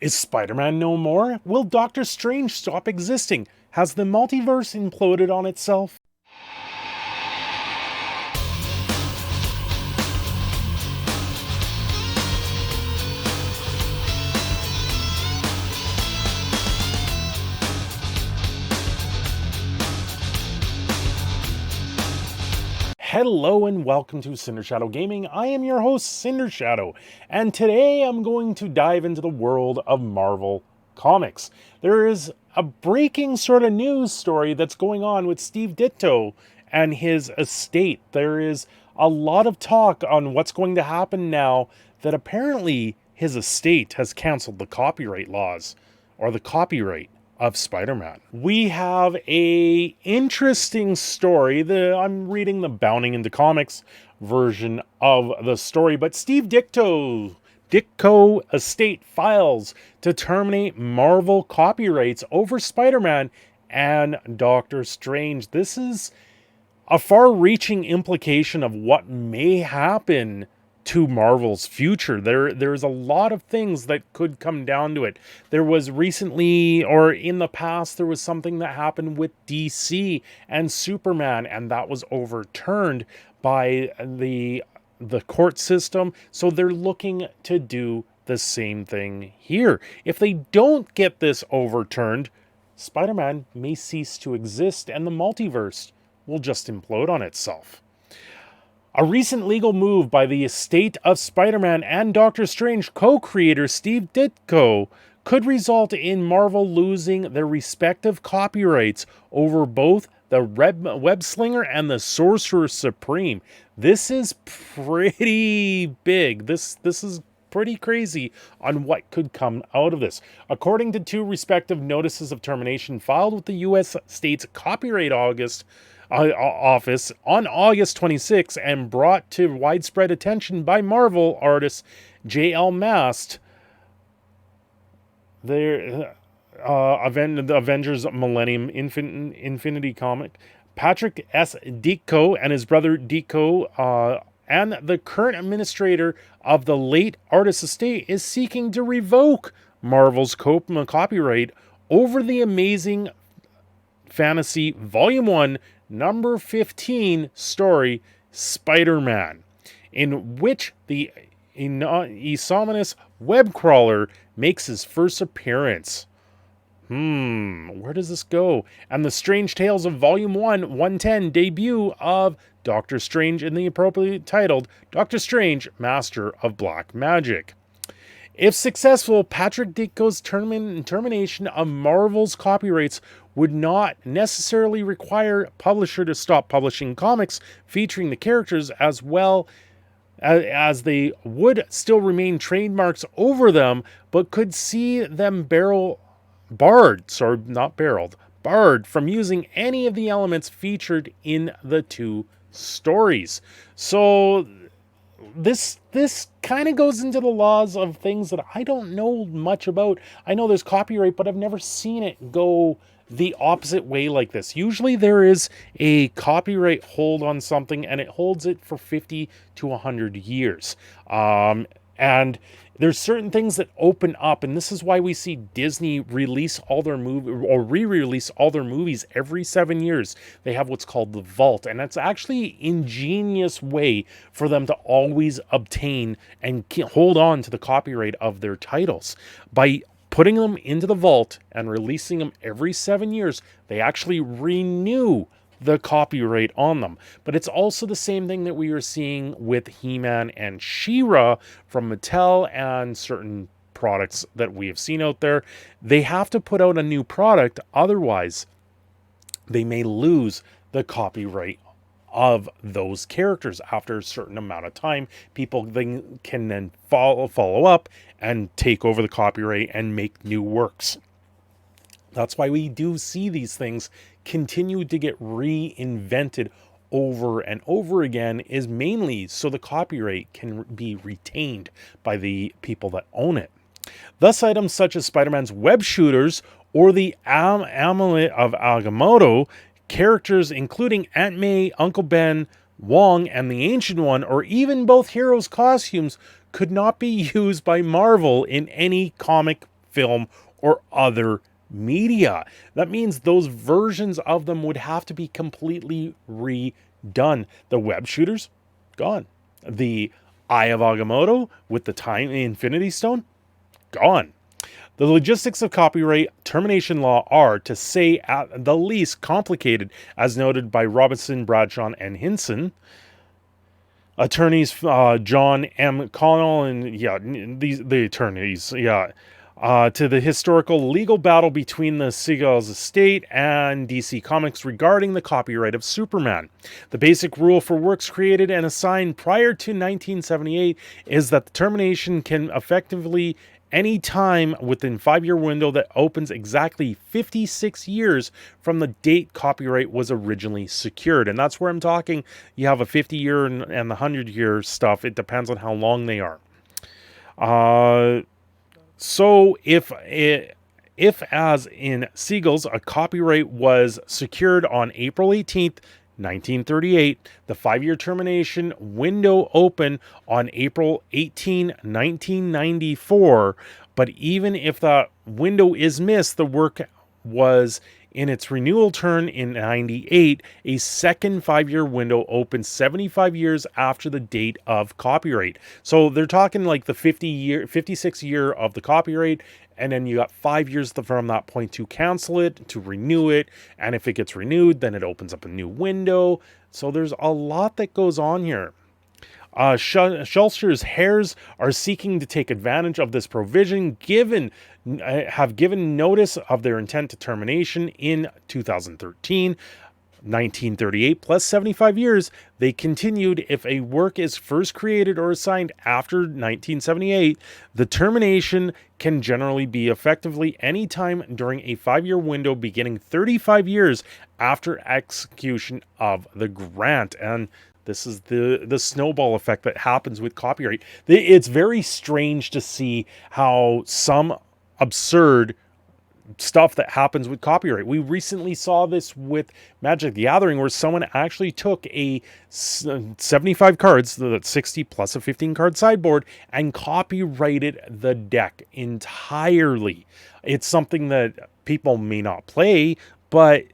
Is Spider-Man no more? Will Doctor Strange stop existing? Has the multiverse imploded on itself? Hello and welcome to Cinder Shadow Gaming. I am your host, Cinder Shadow, and today I'm going to dive into the world of Marvel Comics. There is a breaking sort of news story that's going on with Steve Ditko and his estate. There is a lot of talk on what's going to happen now that apparently his estate has canceled the copyright laws, or the copyright of Spider-Man. We have a interesting story. I'm reading the Bounding into Comics version of the story, but Steve Ditko estate files to terminate Marvel copyrights over Spider-Man and Doctor Strange. This is a far-reaching implication of what may happen to Marvel's future. There's a lot of things that could come down to it. There was recently, or in the past, there was something that happened with DC and Superman, and that was overturned by the court system. So they're looking to do the same thing here. If they don't get this overturned, Spider-Man may cease to exist and the multiverse will just implode on itself. A recent legal move by the estate of Spider-Man and Doctor Strange co-creator Steve Ditko could result in Marvel losing their respective copyrights over both the Web Slinger and the Sorcerer Supreme. This is pretty big. This is pretty crazy on what could come out of this. According to two respective notices of termination filed with the U.S. State's Copyright Office on August 26 and brought to widespread attention by Marvel artist J.L. Mast, the Avengers Millennium Infinity comic, Patrick S. Ditko and his brother Ditko, and the current administrator of the late artist estate is seeking to revoke Marvel's copyright over the Amazing Fantasy Volume 1 Number 15 story, Spider-Man, in which the Esominous web crawler makes his first appearance. Where does this go? And the Strange Tales of Volume 1, 110 debut of Doctor Strange in the appropriately titled Doctor Strange, Master of Black Magic. If successful, Patrick Ditko's termination of Marvel's copyrights would not necessarily require a publisher to stop publishing comics featuring the characters, as well as they would still remain trademarks over them, but could see them barred from using any of the elements featured in the two stories. So this kind of goes into the laws of things that I don't know much about. I know there's copyright, but I've never seen it go the opposite way like this. Usually there is a copyright hold on something and it holds it for 50 to 100 years. And there's certain things that open up, and this is why we see Disney release all their or re-release all their movies every 7 years. They have what's called the vault, and that's actually an ingenious way for them to always obtain and hold on to the copyright of their titles. By putting them into the vault and releasing them every 7 years, they actually renew the copyright on them. But it's also the same thing that we are seeing with He-Man and She-Ra from Mattel and certain products that we have seen out there. They have to put out a new product, otherwise they may lose the copyright of those characters after a certain amount of time. People can then follow up and take over the copyright and make new works. That's why we do see these things continue to get reinvented over and over again, is mainly so the copyright can be retained by the people that own it. Thus, items such as Spider-Man's web shooters or the Amulet of Agamotto, characters including Aunt May, Uncle Ben, Wong, and the Ancient One, or even both heroes' costumes, could not be used by Marvel in any comic film, or other media. That means those versions of them would have to be completely redone. The web shooters, gone. The Eye of Agamotto with the Time Infinity Stone, gone. The logistics of copyright termination law are, to say at the least, complicated, as noted by Robinson, Bradshaw, and Hinson. Attorneys John M. Connell and the attorneys, to the historical legal battle between the Seagulls estate and DC Comics regarding the copyright of Superman. The basic rule for works created and assigned prior to 1978 is that the termination can effectively any time within 5-year window that opens exactly 56 years from the date copyright was originally secured. And that's where I'm talking. You have a 50-year and the 100-year stuff. It depends on how long they are. So if as in Seagulls, a copyright was secured on April 18th, 1938, the 5-year termination window opened on April 18, 1994. But even if the window is missed, the work was in its renewal turn in 98. A second 5-year window opened 75 years after the date of copyright. So they're talking like the 56 year of the copyright. And then you got 5 years from that point to cancel it, to renew it. And if it gets renewed, then it opens up a new window. So there's a lot that goes on here. Schulzer's heirs are seeking to take advantage of this provision, have given notice of their intent to termination in 2013. 1938 plus 75 years, they continued. If a work is first created or assigned after 1978, the termination can generally be effectively any time during a 5-year window beginning 35 years after execution of the grant. And this is the snowball effect that happens with copyright. It's very strange to see how some absurd stuff that happens with copyright. We recently saw this with Magic the Gathering, where someone actually took a 75 cards, the 60 plus a 15 card sideboard, and copyrighted the deck entirely. It's something that people may not play, but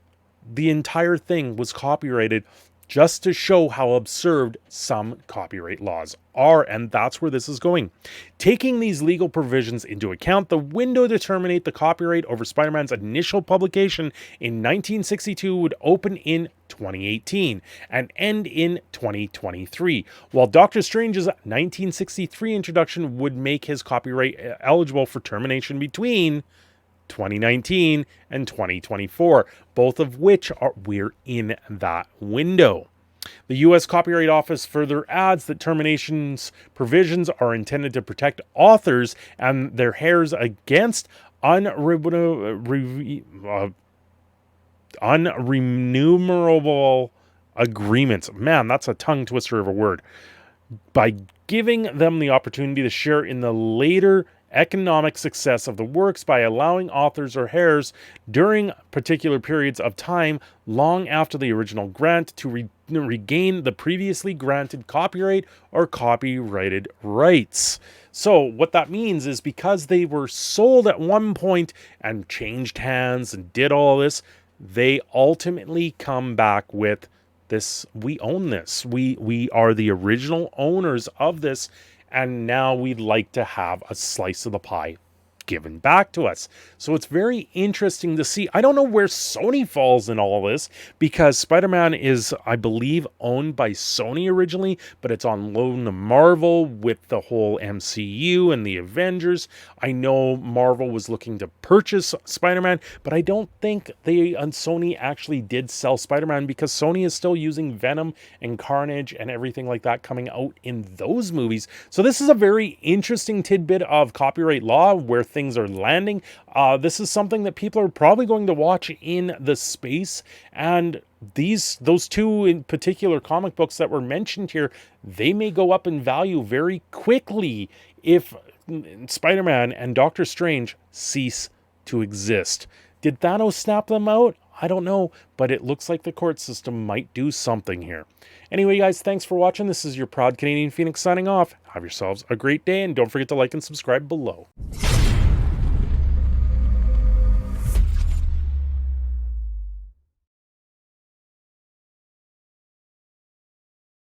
the entire thing was copyrighted just to show how absurd some copyright laws are, and that's where this is going. Taking these legal provisions into account, the window to terminate the copyright over Spider-Man's initial publication in 1962 would open in 2018 and end in 2023, while Doctor Strange's 1963 introduction would make his copyright eligible for termination between 2019 and 2024, both of which we're in that window. The U.S. Copyright Office further adds that terminations provisions are intended to protect authors and their heirs against unremunerable agreements. Man, that's a tongue twister of a word. By giving them the opportunity to share in the later economic success of the works by allowing authors or heirs during particular periods of time long after the original grant to regain the previously granted copyright or copyrighted rights. So what that means is, because they were sold at one point and changed hands and did all this, they ultimately come back with this: we own this. We are the original owners of this, and now we'd like to have a slice of the pie given back to us. So it's very interesting to see. I don't know where Sony falls in all this, because Spider-Man is, I believe, owned by Sony originally, but it's on loan to Marvel with the whole MCU and the Avengers. I know Marvel was looking to purchase Spider-Man, but I don't think they and Sony actually did sell Spider-Man, because Sony is still using Venom and Carnage and everything like that coming out in those movies. So this is a very interesting tidbit of copyright law, where things are landing. This is something that people are probably going to watch in the space, and those two in particular comic books that were mentioned here, they may go up in value very quickly if Spider-Man and Doctor Strange cease to exist. Did Thanos snap them out? I don't know, but it looks like the court system might do something here. Anyway, guys, thanks for watching. This is your proud Canadian Phoenix signing off. Have yourselves a great day, and don't forget to like and subscribe below.